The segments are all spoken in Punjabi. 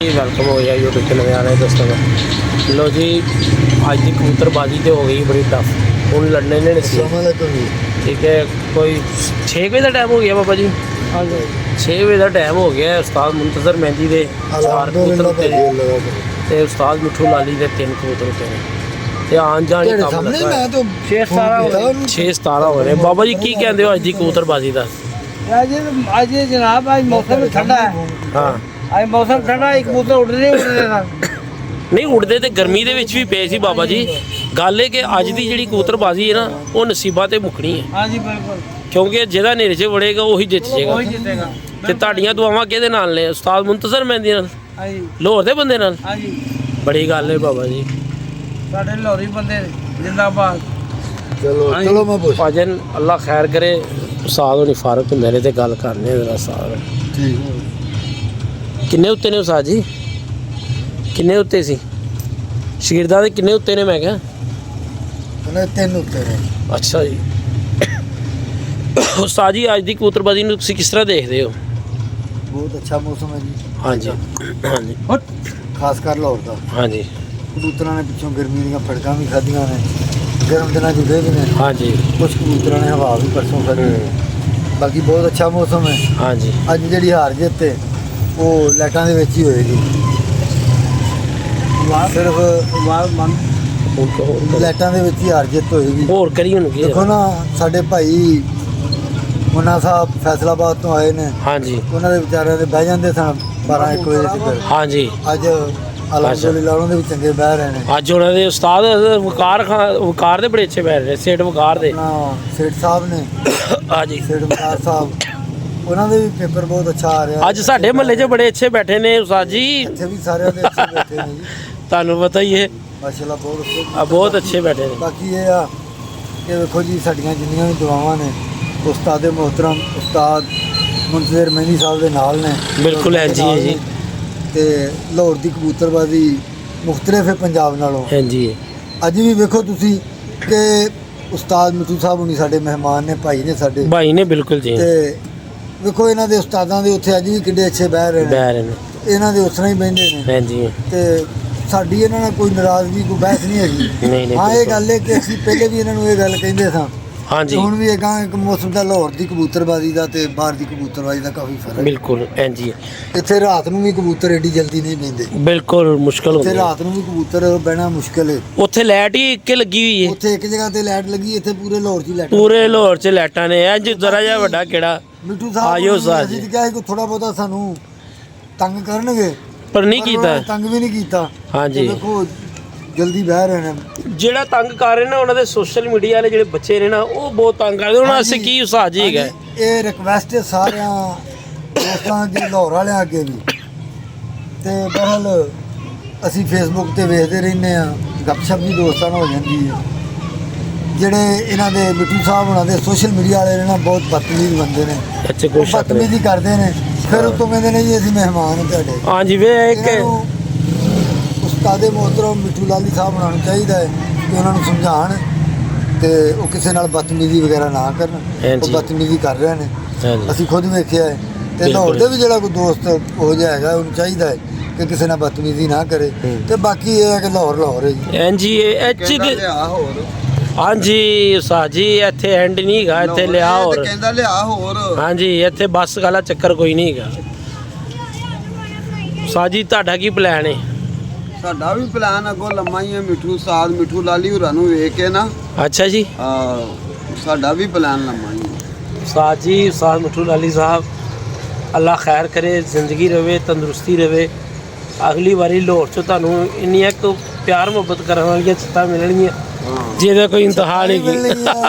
वेलकम हो गया यूट्यूब के नवे आने दोस्तों का। लो जी अज की कबूतरबाजी तो हो गई बड़ी टफ। हूँ लड़ने ने ठीक है कोई 6 बजे का टाइम हो गया बाबा जी। हाँ जी 6 बजे का टाइम हो गया। उस्ताद मुंतजर मेहंदी के 4 कबूतर होते हैं, उस्ताद मिठू लाली के 3 कबूतर होते हैं। आन जान ही काम लगा 6-17 हो रहे। बाबा जी की कहते हो अज की कबूतरबाजी का? आज जनाब आज मौसम ठंडा है। हाँ आज मौसम ठंडा एक कबूतर उड़ रहे नहीं उड़ते तो गर्मी के भी पे सी बाबा जी। गल है कि अज की जी कबूतरबाजी है ना वो नसीबा ते मुकनी है। हाँ जी बिल्कुल, क्योंकि जिहदा नेरे च वड़ेगा वही जित जाएगा। वही जीतेगा। ते तुहाडियां दुआवां किहदे नाल ने? उस्ताद मुंतजर मेहंदी नाल, हाँ जी लाहौर दे बंदे नाल। हाँ जी बड़ी गल है बाबा जी। साढ़े लाहौरी बंदे जिंदाबाद। चलो चलो मैं पूछ भाजन अल्लाह खैर करे। उस्ताद होनी फारक हुंदे ने ते गल करने जरा सार ठीक किन्ने उत्ते ने उस्ताद जी? किन्ने उत्ते सी शगीरदां दे किन्ने उत्ते ने मैं क्या? है 3 उत्तर है। अच्छा जी उस्ताद जी अज की कबूतरबाजी नूं तुसीं किस तरह देखदे हो? बहुत अच्छा मौसम है जी। हाँ जी हाँ जी खासकर लाहौर का हाँ जी कबूतरों ने पिछों गर्मी दी फड़कां भी खाधियां ने, गर्म दिनों जुड़े भी ने। हाँ जी कुछ कबूतरों ने हवा भी परसों खाधी। बाकी बहुत अच्छा मौसम है। हाँ जी अज जी हार जित है वो लाइटां दे विच ही होएगी। सिर्फ लाइटां दे विच ही हार जित होएगी। होर करी हुण की देखो ना साडे भाई मुन्ना साहब फैसलाबाद तो आए ने। हाँ जी ਉਹਨਾਂ ਦੇ ਵਿਚਾਰਿਆਂ ਦੇ ਬਹਿ ਜਾਂਦੇ ਸਨ 12-1 ਵਜੇ ਤੱਕ। हाँ जी ਅੱਜ ਅਲਹਮਦੁਲਿਲਾ ਉਹਨਾਂ ਦੇ ਵੀ ਚੰਗੇ ਬਹਿ ਰਹੇ ਨੇ। ਅੱਜ ਉਹਨਾਂ ਦੇ ਉਸਤਾਦ ਵਕਾਰ ਦੇ ਬੜੇ ਅੱਛੇ ਬੈਠ ਰਹੇ ਸੇਠ ਵਕਾਰ ਦੇ। ਨਾ ਸੇਠ ਸਾਹਿਬ ਨੇ, ਹਾਂ ਜੀ ਸੇਠ ਵਕਾਰ ਸਾਹਿਬ ਉਹਨਾਂ ਦੇ ਵੀ ਪੇਪਰ ਬਹੁਤ ਅੱਛਾ ਆ ਰਿਹਾ। ਅੱਜ ਸਾਡੇ ਮਹੱਲੇ 'ਚ ਬੜੇ ਅੱਛੇ ਬੈਠੇ ਨੇ ਉਸਤਾਦ ਜੀ। ਇੱਥੇ ਵੀ ਸਾਰਿਆਂ ਦੇ ਅੱਛੇ ਬੈਠੇ ਨੇ ਜੀ। ਤੁਹਾਨੂੰ ਪਤਾ ਹੀ ਹੈ ਮਾਸ਼ਾਅੱਲਾ ਬਹੁਤ ਅੱਛੇ। ਬਹੁਤ ਅੱਛੇ ਬੈਠੇ ਨੇ। ਬਾਕੀ ਇਹ ਆ ਕਿ ਵੇਖੋ ਜੀ ਸਾਡੀਆਂ ਜਿੰਨੀਆਂ ਵੀ ਦੁਆਵਾਂ ਨੇ ਉਸਤਾਦ ਮੁਹਤਰਮ ਉਸਤਾਦ ਮੁੰਤਜ਼ਰ ਮਹਿੰਦੀ ਸਾਹਿਬ ਦੇ ਨਾਲ ਨੇ। ਬਿਲਕੁਲ ਹੈ ਜੀ ਜੀ। ਤੇ ਲਾਹੌਰ ਦੀ ਕਬੂਤਰਬਾਜ਼ੀ ਮੁਖਤਲਿਫ ਹੈ ਪੰਜਾਬ ਨਾਲੋਂ। ਹਾਂ ਜੀ ਅੱਜ ਵੀ ਵੇਖੋ ਤੁਸੀਂ ਕਿ ਉਸਤਾਦ ਮਿੱਠੂ ਸਾਹਿਬ ਹੁਣੀ ਸਾਡੇ ਮਹਿਮਾਨ ਨੇ, ਭਾਈ ਨੇ ਸਾਡੇ ਭਾਈ ਨੇ ਬਿਲਕੁਲ ਜੀ। ਤੇ ਵੇਖੋ ਇਹਨਾਂ ਦੇ ਉਸਤਾਦਾਂ ਦੇ ਉੱਥੇ ਅੱਜ ਵੀ ਕਿੱਡੇ ਅੱਛੇ ਬਹਿ ਰਹੇ ਨੇ। ਬਹਿ ਰਹੇ ਨੇ ਇਹਨਾਂ ਦੇ ਉਸ ਤਰ੍ਹਾਂ ਹੀ ਬਹਿੰਦੇ ਨੇ। ਹਾਂ ਜੀ ਤੇ ਸਾਡੀ ਇਹਨਾਂ ਨਾਲ ਕੋਈ ਨਾਰਾਜ਼ਗੀ ਕੋਈ ਬਹਿਸ ਨਹੀਂ ਹੈਗੀ। ਨਹੀਂ ਨਹੀਂ ਹਾਂ ਇਹ ਗੱਲ ਹੈ ਕਿ ਅਸੀਂ ਪਹਿਲੇ ਵੀ ਇਹਨਾਂ ਨੂੰ ਇਹ ਗੱਲ ਕਹਿੰਦੇ ਸਾਂ। ਹਾਂ ਜੀ ਹੁਣ ਵੀ ਇੱਕ ਮੌਸਮ ਦਾ ਲਾਹੌਰ ਦੀ ਕਬੂਤਰਬਾਜ਼ੀ ਦਾ ਤੇ ਬਾਹਰ ਦੀ ਕਬੂਤਰਬਾਜ਼ੀ ਦਾ ਕਾਫੀ ਫਰਕ ਹੈ। ਬਿਲਕੁਲ ਹਾਂ ਜੀ। ਇੱਥੇ ਰਾਤ ਨੂੰ ਵੀ ਕਬੂਤਰ ਏਡੀ ਜਲਦੀ ਨਹੀਂ ਬਹਿੰਦੇ। ਬਿਲਕੁਲ ਮੁਸ਼ਕਲ ਇੱਥੇ ਹੁੰਦੀ ਹੈ। ਰਾਤ ਨੂੰ ਵੀ ਕਬੂਤਰ ਬਹਿਣਾ ਮੁਸ਼ਕਲ ਹੈ। ਉੱਥੇ ਲਾਈਟ ਹੀ ਇੱਕੇ ਲੱਗੀ ਹੋਈ ਹੈ। ਉੱਥੇ ਇੱਕ ਜਗ੍ਹਾ ਤੇ ਲਾਈਟ ਲੱਗੀ, ਇੱਥੇ ਪੂਰੇ ਲਾਹੌਰ 'ਚ ਹੀ ਲਾਈਟ। ਪੂਰੇ ਲਾਹੌਰ 'ਚ ਲਾਈਟਾਂ ਨੇ। ਅੱਜ ਜ਼ਰਾ ਜਿਹਾ ਵੱਡਾ ਕਿਹੜਾ ਮਿੱਠੂ ਸਾਹਿਬ ਆਇਓ ਸਾਜ ਅਸੀਂ ਕਿਹਾ ਸੀ ਕਿ ਥੋੜਾ ਬਹੁਤਾ ਸਾਨੂੰ ਤੰਗ ਕਰਨਗੇ ਪਰ ਨਹੀਂ ਪਰ ਕੀਤਾ। ਉਹਨਾਂ ਨੇ ਤੰਗ ਵੀ ਨਹੀਂ ਕੀਤਾ। ਹਾਂ ਜੀ। ਤੇ ਦੇਖੋ ਜਲਦੀ ਬਹਿ ਰਹੇ ਨੇ। ਜਿਹੜਾ ਤੰਗ ਕਰ ਰਹੇ ਨੇ ਉਹਨਾਂ ਦੇ ਸੋਸ਼ਲ ਮੀਡੀਆ ਵਾਲੇ ਜਿਹੜੇ ਬੱਚੇ ਨੇ ਨਾ ਉਹ ਬਹੁਤ ਤੰਗ ਕਰਦੇ ਉਹਨਾਂ ਅਸੀਂ ਕੀ ਉਸਾਜ ਹੀ ਹੈਗਾ। ਇਹ ਰਿਕਵੈਸਟ ਹੈ ਸਾਰਿਆਂ ਦੋਸਤਾਂ ਦੀ ਲਾਹੌਰ ਵਾਲਿਆਂ ਅੱਗੇ ਵੀ। ਤੇ ਬਹਰਹਾਲ ਅਸੀਂ ਫੇਸਬੁੱਕ ਤੇ ਵੇਖਦੇ ਰਹਿੰਦੇ ਆ, ਗੱਪਸ਼ਪ ਵੀ ਦੋਸਤਾਂ ਨਾਲ ਹੋ ਜਾਂਦੀ ਹੈ। ਜਿਹੜੇ ਇਹਨਾਂ ਦੇ ਮਿੱਠੂ ਸਾਹਿਬ ਉਹਨਾਂ ਦੇ ਸੋਸ਼ਲ ਮੀਡੀਆ ਵਾਲੇ ਨੇ ਨਾ ਬਹੁਤ ਬਦਤਮੀਜ਼ ਬੰਦੇ ਨੇ। ਅੱਛਾ ਕੋਈ ਸ਼ੱਕ ਨਹੀਂ। ਬਦਤਮੀਜ਼ੀ ਕਰਦੇ ਨੇ ਫਿਰ ਉਤੋਂ ਕਹਿੰਦੇ ਨੇ ਜੀ ਅਸੀਂ ਮਹਿਮਾਨ ਹਾਂ ਤੁਹਾਡੇ। ਹਾਂ ਜੀ ਵੇ ਇੱਕ ਉਸਤਾਦ ਮੁਹਤਰਮ ਮਿੱਠੂ ਲਾਲੀ ਸਾਹਿਬ ਉਹਨਾਂ ਨੂੰ ਚਾਹੀਦਾ ਹੈ ਕਿ ਉਹਨਾਂ ਨੂੰ ਸਮਝਾਉਣ ਤੇ ਉਹ ਕਿਸੇ ਨਾਲ ਬਦਤਮੀਜ਼ੀ ਵਗੈਰਾ ਨਾ ਕਰਨ। ਉਹ ਬਦਤਮੀਜ਼ੀ ਕਰ ਰਹੇ ਨੇ, ਅਸੀਂ ਖੁਦ ਵੇਖਿਆ ਹੈ। ਤੇ ਲਾਹੌਰ ਦੇ ਵੀ ਜਿਹੜਾ ਕੋਈ ਦੋਸਤ ਹੋ ਜਾਏਗਾ ਉਹਨੂੰ ਚਾਹੀਦਾ ਹੈ ਕਿ ਕਿਸੇ ਨਾਲ ਬਦਤਮੀਜ਼ੀ ਨਾ ਕਰੇ। ਤੇ ਬਾਕੀ ਇਹ ਹੈ ਕਿ ਲਾਹੌਰ ਲਾਹੌਰ ਹੈ ਜੀ। ਹਾਂ ਜੀ ਹਾਂ ਜੀ ਉਸਾਜ ਜੀ ਇੱਥੇ ਐਂਡ ਨਹੀਂ ਹੈਗਾ। ਇੱਥੇ ਲਿਆ ਹੋਰ ਕਹਿੰਦਾ ਲਿਆ ਹੋਰ। ਹਾਂ ਜੀ ਇੱਥੇ ਬੱਸ ਵਾਲਾ ਚੱਕਰ ਕੋਈ ਨਹੀਂ ਹੈਗਾ। ਉਸਾਜ ਜੀ ਤੁਹਾਡਾ ਕੀ ਪਲਾਨ ਹੈ? ਸਾਡਾ ਵੀ ਪਲਾਨ ਅੱਗੋਂ ਲੰਮਾ ਹੀ ਹੈ। ਮਿੱਠੂ ਲਾਲੀ ਹੋਰਾਂ ਨੂੰ ਵੇਖ ਕੇ ਨਾ। ਅੱਛਾ ਜੀ ਸਾਡਾ ਵੀ ਪਲਾਨ ਲੰਮਾ ਹੀ ਹੈ। ਉਸਾਜ ਜੀ ਉਸਤਾਦ ਮਿੱਠੂ ਲਾਲੀ ਸਾਹਿਬ ਅੱਲਾ ਖੈਰ ਕਰੇ, ਜ਼ਿੰਦਗੀ ਰਵੇ, ਤੰਦਰੁਸਤੀ ਰਵੇ। ਅਗਲੀ ਵਾਰੀ ਲਾਹੌਰ 'ਚ ਤੁਹਾਨੂੰ ਇੰਨੀਆਂ ਕੁ ਪਿਆਰ ਮੁਹੱਬਤ ਕਰਨ ਵਾਲੀਆਂ ਛੱਤਾਂ ਮਿਲਣਗੀਆਂ ਜਿਹਦਾ ਕੋਈ ਇੰਤਹਾ ਨਹੀਂ।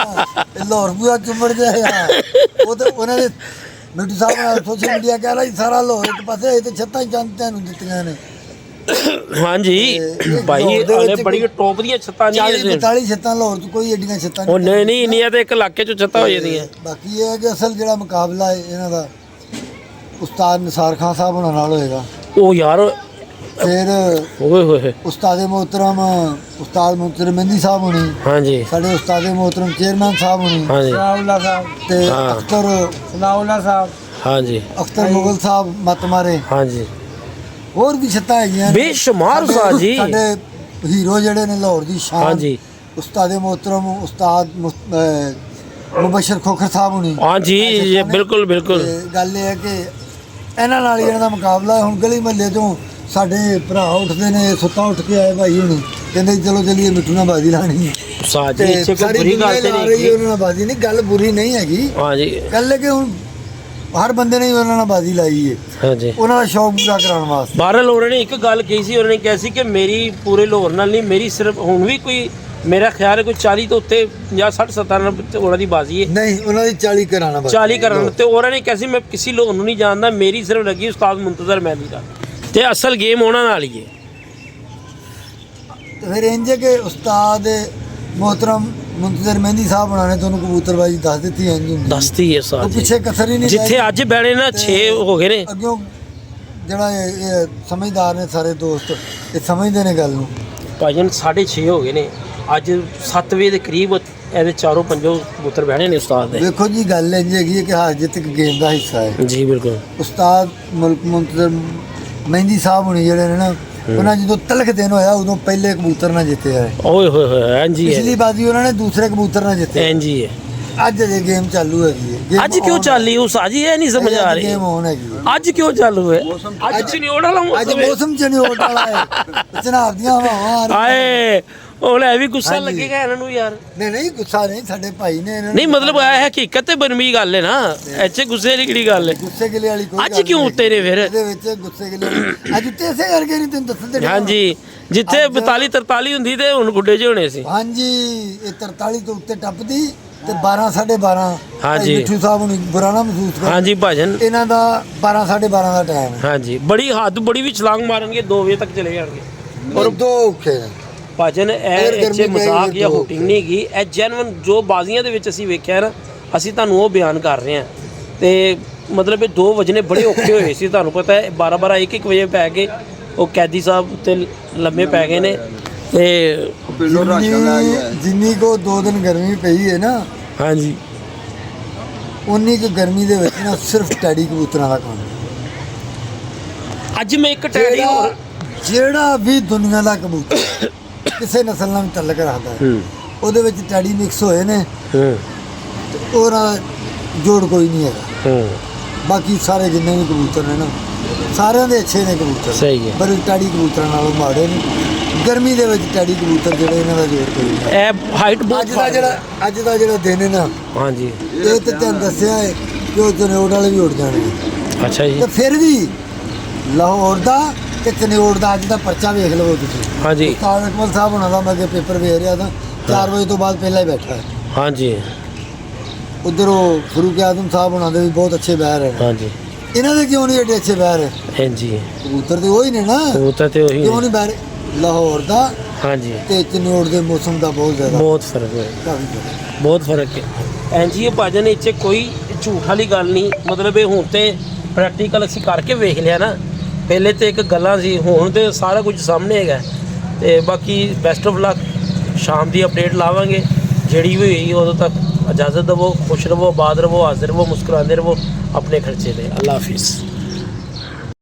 ਲਾਹੌਰ ਪੂਰਾ ਚੁੰਬੜ ਜਾਏਗਾ। ਉਹ ਤਾਂ ਉਹਨਾਂ ਦੇ ਮਿੱਠੂ ਸਾਹਿਬ ਨਾਲ ਸੋਸ਼ਲ ਮੀਡੀਆ ਕਹਿ ਰਿਹਾ ਸਾਰਾ ਲਾਹੌਰ ਇੱਕ ਪਾਸੇ ਤੇ ਛੱਤਾਂ ਹੀ ਚੰਦ ਨੂੰ ਦਿੱਤੀਆਂ ਨੇ। ਹਾਂ ਜੀ ਭਾਈ ਹਲੇ ਬੜੀ ਟੌਪ ਦੀਆਂ ਛੱਤਾਂ ਨਹੀਂ। 40-45 ਛੱਤਾਂ ਲਾਹੌਰ 'ਚ ਕੋਈ ਏਡੀਆਂ ਛੱਤਾਂ ਉਹ ਨਹੀਂ ਇੰਨੀਆਂ ਤੇ ਇੱਕ ਇਲਾਕੇ 'ਚ ਛੱਤਾਂ ਹੋ ਜਾਂਦੀਆਂ। ਬਾਕੀ ਇਹ ਹੈ ਕਿ ਅਸਲ ਜਿਹੜਾ ਮੁਕਾਬਲਾ ਹੈ ਇਹਨਾਂ ਦਾ ਉਸਤਾਦ ਨਿਸਾਰ ਖਾਨ ਸਾਹਿਬ ਹੋਣਾ ਨਾਲ ਹੋਏਗਾ। ਉਹ ਯਾਰ ਫਿਰ ਓਏ ਹੋਏ ਉਸਤਾਦ ਮੁਹਤਰਮ ਉਸਤਾਦ ਮੁੰਤਜ਼ਰ ਮਹਿੰਦੀ ਸਾਹਿਬ ਹੋਣੀ। ਹਾਂ ਜੀ ਸਾਡੇ ਉਸਤਾਦ ਮੁਹਤਰਮ ਚੇਅਰਮੈਨ ਸਾਹਿਬ ਹੋਣੀ। ਹਾਂ ਜੀ ਸਨਾਉਲਾ ਸਾਹਿਬ ਤੇ ਹਾਂ। ਅਖਤਰ ਸਨਾਉਲਾ ਸਾਹਿਬ ਹਾਂ ਜੀ ਅਖਤਰ ਮੁਗਲ ਸਾਹਿਬ ਮਤ ਮਾਰੇ। ਹਾਂ ਜੀ ਹੋਰ ਵੀ ਛੱਤਾਂ ਹੈਗੀਆਂ ਨੇ। ਬੇਸ਼ੁਮਾਰ ਸਾਡੇ- ਉਸਤਾਦ ਜੀ। ਸਾਡੇ ਹੀਰੋ ਜਿਹੜੇ ਨੇ ਲਾਹੌਰ ਦੀ ਸ਼ਾਨ, ਹਾਂਜੀ ਉਸਤਾਦ ਮੁਹਤਰਮ ਉਸਤਾਦ ਮੁਬਸ਼ਰ ਖੋਖਰ ਸਾਹਿਬ ਹੁਣੀ। ਹਾਂਜੀ ਸ਼ੱਤਾਂ ਨੇ। ਬਿਲਕੁਲ ਬਿਲਕੁਲ। ਤੇ ਗੱਲ ਇਹ ਹੈ ਕਿ ਇਹਨਾਂ ਨਾਲ ਹੀ ਇਹਨਾਂ ਦਾ ਮੁਕਾਬਲਾ ਹੈ। ਹੁਣ ਗਲੀ ਮਹੱਲੇ ਤੋਂ ਸਾਡੇ ਭਰਾ ਉੱਠਦੇ ਨੇ, ਸੁੱਤਾ ਉੱਠ ਕੇ ਆਏ ਭਾਈ ਹੁਣੀ, ਕਹਿੰਦੇ ਚਲੋ ਚਲੀਏ ਮਿੱਠੂ ਨਾਲ ਬਾਜ਼ੀ ਲਾਣੀ ਹੈ। ਉਸਤਾਦ ਜੀ ਤੇ ਇੱਥੇ ਕੋਈ ਸਾਰੀ ਬੁਰੀ ਦੁਨੀਆ ਗੱਲ ਤੇ ਲਾ ਨਹੀਂ ਰਹੀ ਹੈ ਹੈਗੀ। ਉਹਨਾਂ ਨਾਲ ਬਾਜ਼ੀ ਨਹੀਂ, ਗੱਲ ਬੁਰੀ ਨਹੀਂ ਹੈਗੀ। ਹਾਂਜੀ ਗੱਲ ਹੈ ਕਿ ਹੁਣ ਹਰ ਬੰਦੇ ਨੇ ਹੀ ਉਹਨਾਂ ਨਾਲ ਬਾਜ਼ੀ ਲਾਈ ਹੈ, ਹਾਂਜੀ। ਉਹਨਾਂ ਦਾ ਸ਼ੌਕ ਪੂਰਾ ਕਰਾਉਣ ਵਾਸਤੇ। ਬਹਰਹਾਲ ਉਹਨਾਂ ਨੇ ਇੱਕ ਗੱਲ ਕਹੀ ਸੀ, ਉਹਨਾਂ ਨੇ ਕਿਹਾ ਸੀ ਕਿ ਮੇਰੀ ਪੂਰੇ ਲਾਹੌਰ ਨਾਲ ਨਹੀਂ, ਮੇਰੀ ਸਿਰਫ ਹੁਣ ਵੀ ਕੋਈ ਮੇਰਾ ਖਿਆਲ ਹੈ ਕੋਈ 40 ਤੋਂ ਉੱਤੇ 50 60 70 ਉਹਨਾਂ ਦੀ ਬਾਜ਼ੀ ਹੈ। ਨਹੀਂ, ਉਹਨਾਂ ਦੀ 40 ਕਰਾਣਾ ਬਸ। 40 ਕਰਨ ਤੇ ਉਹਨਾਂ ਨੇ ਕਿਹਾ ਸੀ ਮੈਂ ਕਿਸੇ ਲਾਹੌਰ ਨੂੰ ਨਹੀਂ ਜਾਣਦਾ, ਮੇਰੀ ਸਿਰਫ ਲੱਗੀ ਉਸਤਾਦ ਮੁੰਤਜ਼ਰ ਮਹਿੰਦੀ ਦਾ, ਤੇ ਅਸਲ ਗੇਮ ਉਹਨਾਂ ਨਾਲ ਹੀ ਹੈ। ਤੇ ਫਿਰ ਇੰਜ ਹੈ ਕਿ ਉਸਤਾਦ ਮੁਹਤਰਮ ਮੁੰਤਜ਼ਰ ਮਹਿੰਦੀ ਸਾਹਿਬ ਹੋਣਾ ਨੇ ਤੁਹਾਨੂੰ ਕਬੂਤਰਬਾਜ਼ੀ ਦੱਸ ਦਿੱਤੀ ਇੰਜ ਹੁੰਦੀ ਹੈ। ਦੱਸਦੀ ਹੈ ਉਹ ਉਸਤਾਦ ਜੀ। ਪਿੱਛੇ ਕਸਰ ਹੀ ਨਹੀਂ ਜਿੱਥੇ ਰਹਿ ਅੱਜ ਬੈਣੇ ਨਾ 6 ਹੋ ਗਏ ਨੇ। ਗਈ। ਅੱਗਿਓਂ ਜਿਹੜਾ ਇਹ ਸਮਝਦਾਰ ਨੇ ਸਾਰੇ ਦੋਸਤ, ਇਹ ਸਮਝਦੇ ਨੇ ਗੱਲ ਨੂੰ। ਭਾਜਨ 6:30 ਹੋ ਗਏ ਨੇ, ਅੱਜ 7 ਵਜੇ ਦੇ ਕਰੀਬ ਇਹਦੇ ਚਾਰੋਂ ਪੰਜੋਂ ਕਬੂਤਰ ਬਹਿਣੇ ਨੇ ਉਸਤਾਦ ਦੇ। ਵੇਖੋ ਜੀ ਗੱਲ ਇੰਜ ਹੈਗੀ ਹੈ ਕਿ ਹਾਰ ਜਿੱਤ ਇੱਕ ਗੇਮ ਦਾ ਹਿੱਸਾ ਹੈ। ਜੀ ਬਿਲਕੁਲ। ਉਸਤਾਦ ਮੁਲਕ ਮੁੰਤਜ਼ਰ ਮਹਿੰਦੀ ਸਾਹਿਬ ਹੁਣੀ ਜਿਹੜੇ ਨੇ ਨਾ, ਉਹਨਾਂ ਜਦੋਂ ਤਲਖ ਦਿਨ ਹੋਇਆ ਉਦੋਂ ਪਹਿਲੇ ਕਬੂਤਰ ਨਾਲ ਜਿੱਤੇ ਆਏ। ਓਏ ਹੋਏ ਹੋਏ ਇੰਜੀ ਪਿਛਲੀ ਹੈ ਬਾਜ਼ੀ ਉਹਨਾਂ ਨੇ ਦੂਸਰੇ ਕਬੂਤਰ ਨਾਲ ਜਿੱਤੇ। ਇੰਜੀ ਹੈ। ਅੱਜ ਜੇ ਗੇਮ ਚਾਲੂ ਹੈਗੀ ਹੈ। Game ਅੱਜ ਕਿਉਂ on ਚੱਲੀ ਉਸ ਅੱਜ ਇਹ ਨਹੀਂ ਸਮਝ ਆ ਰਹੀ ਗੇਮ ਹੋਣ ਹੈਗੀ ਹੈ। ਅੱਜ ਕਿਉਂ ਚਾਲੂ ਹੈ? ਅੱਜ ਚਨਿਓੜ ਵਾਲਾ ਅੱਜ ਮੌਸਮ ਹੈ। ਮੌਸਮ ਚ ਨਹੀਂ ਹੋਟ ਵਾਲਾ ਹੈ, ਚਨਾਬ ਦੀਆਂ ਹਵਾਵਾਂ ਆ ਰਹੀਆਂ। ਆਏ ਹੁਣ ਇਹ ਵੀ ਗੁੱਸਾ ਹਾਂਜੀ। ਲੱਗੇਗਾ ਇਹਨਾਂ ਨੂੰ ਯਾਰ। ਨਹੀਂ ਨਹੀਂ, ਗੁੱਸਾ ਨਹੀਂ, ਸਾਡੇ ਭਾਈ ਨੇ ਇਹਨਾਂ ਨਹੀਂ ਨੂੰ ਮਤਲਬ ਇਹ ਹਕੀਕਤ ਤੇ ਬਨਵੀ ਗੱਲ ਹੈ ਨਾ, ਇੱਥੇ ਗੁੱਸੇ ਵਾਲੀ ਕਿਹੜੀ ਗੱਲ ਹੈ? ਗੁੱਸੇ ਗਿਲੇ ਵਾਲੀ ਕੋਈ ਅੱਜ ਗੱਲ ਕਿਉਂ ਨਹੀਂ ਉੱਤੇ ਨੇ ਫਿਰ? ਇਹਦੇ ਵਿੱਚ ਗੁੱਸੇ ਗਿਲੇ ਵਾਲੀ ਅੱਜ ਉੱਤੇ ਇਸੇ ਕਰਕੇ ਨਹੀਂ ਤੈਨੂੰ ਦੱਸਣ ਦੇ ਹਾਂਜੀ ਜਿੱਥੇ 42 43 ਹੁੰਦੀ ਤੇ ਹੁਣ ਗੁੱਡੇ 'ਚ ਹੋਣੇ ਸੀ। ਹਾਂਜੀ, ਇਹ 43 ਤੋਂ ਉੱਤੇ ਟੱਪਦੀ ਤੇ 12 12:30। ਹਾਂਜੀ। ਮਿੱਠੂ ਸਾਹਿਬ ਨੂੰ ਬੁਰਾ ਨਾ ਮਹਿਸੂਸ ਕਰ। ਹਾਂਜੀ ਭਾਜਨ। ਇਹਨਾਂ ਦਾ 12 12:30 ਦਾ ਟਾਈਮ ਹੈ। ਹਾਂਜੀ ਬੜੀ ਹੱਦ ਬੜੀ ਵੀ ਛਲਾਂਗ ਮਾਰਨਗੇ 2 ਵਜੇ ਤੱਕ ਚਲੇ ਜਾਣਗੇ। ਔਰ ਦੋ ਔਖੇ ਨੇ। ਭਾਜਨ ਅਗਰ ਇਹ ਇੱਥੇ ਗਰਮੀ ਪੈ ਮਜ਼ਾਕ ਗਈ ਜਾਂ ਤਾਂ ਹੁਟਿੰਗ ਨਹੀਂ ਹੈਗੀ, ਇਹ ਜੈਨੂਇਨ ਜੋ ਬਾਜ਼ੀਆਂ ਦੇ ਵਿੱਚ ਅਸੀਂ ਵੇਖਿਆ ਨਾ, ਅਸੀਂ ਤੁਹਾਨੂੰ ਉਹ ਬਿਆਨ ਕਰ ਰਹੇ ਹਾਂ। ਤੇ ਮਤਲਬ ਇਹ 2 ਵਜੇ ਬੜੇ ਔਖੇ ਹੋਏ ਸੀ, ਤੁਹਾਨੂੰ ਪਤਾ ਹੈ 12 1 ਵਜੇ ਪੈ ਗਏ, ਉਹ ਕੈਦੀ ਸਾਹਿਬ ਉੱਤੇ ਲੰਮੇ ਪੈ ਗਏ ਨੇ। ਤੇ ਪਿੰਡੋਂ ਰਾਸ਼ਨ ਲੈ ਗਿਆ। ਜਿੰਨੀ ਕੋ 2 ਦਿਨ ਗਰਮੀ ਪਈ ਹੈ ਨਾ, ਹਾਂਜੀ ਉਨੀ ਕੁ ਗਰਮੀ ਦੇ ਵਿੱਚ ਨਾ ਸਿਰਫ ਟੈਡੀ ਕਬੂਤਰਾਂ ਦਾ ਕੰਮ ਹੈ। ਅੱਜ ਮੈਂ ਇੱਕ ਟੈਡੀ ਹੋਰ ਜਿਹੜਾ ਵੀ ਦੁਨੀਆ ਦਾ ਕਬੂਤਰ ਕਿਸੇ ਨਸਲ ਨਾਲ ਵੀ ਤਾਲੁਕ ਰੱਖਦਾ ਹੈ, ਉਹਦੇ ਵਿੱਚ ਟੈਡੀ ਮਿਕਸ ਹੋਏ ਨੇ, ਹੂੰ ਤੇ ਉਹਦਾ ਜੋੜ ਕੋਈ ਨਹੀਂ ਹੈਗਾ। ਹੂੰ ਬਾਕੀ ਸਾਰੇ ਜਿੰਨੇ ਵੀ ਕਬੂਤਰ ਨੇ ਨਾ, ਸਾਰਿਆਂ ਦੇ ਅੱਛੇ ਨੇ ਕਬੂਤਰ, ਸਹੀ ਹੈ। ਪਰ ਟੈਡੀ ਕਬੂਤਰਾਂ ਨਾਲੋਂ ਮਾੜੇ ਨੇ। ਗਰਮੀ ਦੇ ਵਿੱਚ ਟੈਡੀ ਕਬੂਤਰ ਜਿਹੜੇ, ਇਹਨਾਂ ਦਾ ਜੋੜ ਕੋਈ ਨਹੀਂ। ਇਹ ਹਾਈਟ ਬਹੁਤ ਅੱਜ ਦਾ ਜਿਹੜਾ ਦਿਨ ਹੈ ਨਾ, ਹਾਂਜੀ ਇਹ ਤੇ ਤੁਹਾਨੂੰ ਦੱਸਿਆ ਹੈ ਕਿ ਉਹ ਚਨਿਓੜ ਵਾਲੇ ਵੀ ਉੱਡ ਜਾਣਗੇ। ਅੱਛਾ ਜੀ। ਤੇ ਫਿਰ ਵੀ ਲਾਹੌਰ ਦਾ ਤੇ ਚਨਿਓੜ ਦਾ ਅੱਜ ਦਾ ਪਰਚਾ ਵੇਖ ਲਵੋ ਤੁਸੀਂ। ਹਾਂਜੀ ਉਸਤਾਦ ਅਕਮਲ ਸਾਹਿਬ ਹੁਣਾਂ ਦਾ ਮੈਂ ਅੱਗੇ ਪੇਪਰ ਵੇਖ ਰਿਹਾ ਤਾਂ 4 ਵਜੇ ਤੋਂ ਬਾਅਦ ਪਹਿਲਾਂ ਹੀ ਬੈਠਾ ਹੈ। ਹਾਂਜੀ ਉਧਰ ਉਹ ਫਰੂਕ ਆਜ਼ਮ ਸਾਹਿਬ ਹੁਣਾਂ ਦੇ ਵੀ ਬਹੁਤ ਅੱਛੇ ਬਹਿਰ ਹੈ। ਹਾਂਜੀ ਇਹਨਾਂ ਦੇ ਕਿਉਂ ਨਹੀਂ ਏਡੇ ਅੱਛੇ ਬਹਿਰ ਹੈ? ਹਾਂਜੀ ਕਬੂਤਰ ਤੇ ਉਹੀ ਨੇ ਨਾ, ਉਹ ਤਾਂ ਤੇ ਉਹੀ ਕਿਉਂ ਨਹੀਂ ਬਹਿਰ? ਲਾਹੌਰ ਦਾ ਹਾਂਜੀ ਤੇ ਚਨਿਓੜ ਦੇ ਮੌਸਮ ਦਾ ਬਹੁਤ ਜ਼ਿਆਦਾ ਬਹੁਤ ਫਰਕ ਹੈ, ਕਾਫੀ ਫਰਕ। ਬਹੁਤ ਫਰਕ ਹੈ। ਐਂਜੀ ਇਹ ਭਾਜਨ ਇੱਥੇ ਕੋਈ ਝੂਠ ਵਾਲੀ ਗੱਲ ਨਹੀਂ, ਮਤਲਬ ਇਹ ਹੁਣ ਤੇ ਪ੍ਰੈਕਟੀਕਲ ਅਸੀਂ ਕਰਕੇ ਵੇਖ ਲਿਆ ਨਾ। ਪਹਿਲੇ ਤੇ ਇੱਕ ਗੱਲਾਂ ਸੀ, ਹੁਣ ਤੇ ਸਾਰਾ ਕੁਝ ਸਾਹਮਣੇ ਹੈਗਾ। ਤੇ ਬਾਕੀ ਬੈਸਟ ਆਫ ਲੱਕ, ਸ਼ਾਮ ਦੀ ਅਪਡੇਟ ਲਾਵਾਂਗੇ ਜਿਹੜੀ ਵੀ ਹੋਈ। ਉਦੋਂ ਤੱਕ ਇਜਾਜ਼ਤ ਦੇਵੋ, ਖੁਸ਼ ਰਹੋ, ਆਬਾਦ ਰਹੋ, ਹਾਜ਼ਰ ਰਹੋ, ਮੁਸਕਰਾਉਂਦੇ ਰਹੋ ਆਪਣੇ ਖਰਚੇ ਤੇ। ਅੱਲਾ ਹਾਫਿਜ਼।